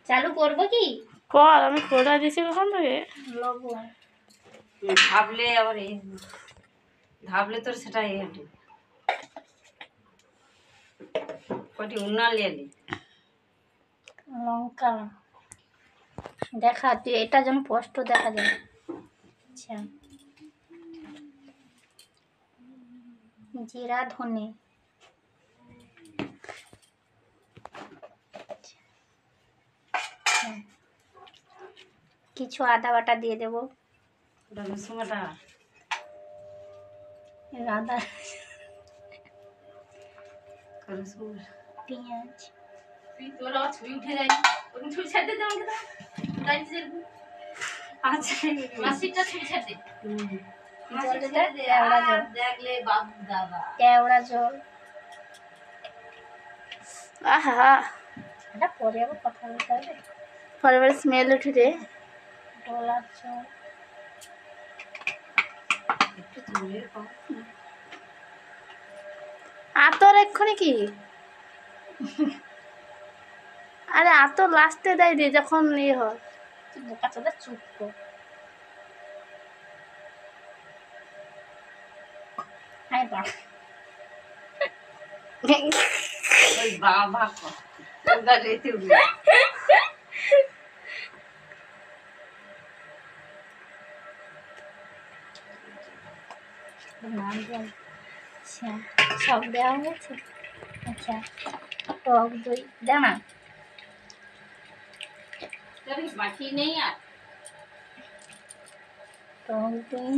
চালু করব কি কর, আমি খোলা দিছি কখন থেকে। লবণ ভাবলে আবার এই ভাবলে তোর সেটা এই হাঁটু কটি উন্না লিয়ালি লঙ্কা দেখা তুই এটা যেন স্পষ্ট দেখা যায়। আচ্ছা জিরা ধনে কিছু আদা বাটা দিয়ে দেবো। ওটা রসুন বাটা আদা রসুন পেঁয়াজ কেওড়া জল আহা, এটা পরে আবার কথা বলতে হবে। পরে পরে স্মেল উঠে রে। ডলার জল একটু তুলে পাও আতর এক্ষুনি কি? আরে আতর লাস্টে দেয় রে যখন ইয়ে হয়। তুই বোকা চোদা চুপ কর। হ্যাঁ বাহ ওই বাবা ওটা রেতে উঠে নাম জল আচ্ছা সব দেওয়া হয়েছে। আচ্ছা টক দই দানা বাকি নেই আর টক দই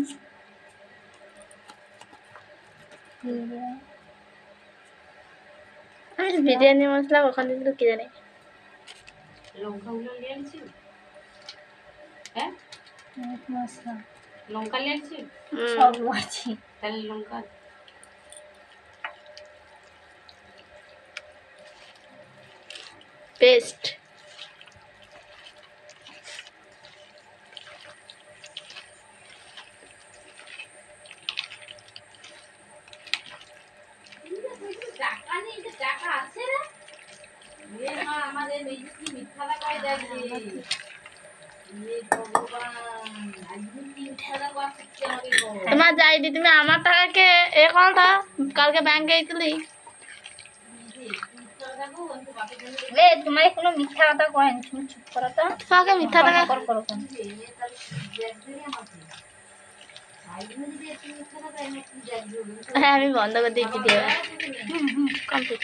জিরে আমি বিরিয়ানি মশলা ওখানে দিল কি জানি। লঙ্কাগুলো নিয়ে আনছি হ্যাঁ মিট মশলা লঙ্কা নিয়ে আনছি সব আছে। তাহলে লঙ্কা পেস্ট তোমার যাইনি তুমি আমার টাকাকে এ করো না, কালকে ব্যাংকে গেছিলি। তোমার কোনো মিথ্যা কথা কয়েন তুমি চুপ করো তো। তোমাকে মিথ্যা টাকা করো কেন? হ্যাঁ আমি বন্ধ করে দিই ভিডিও কমপ্লিট।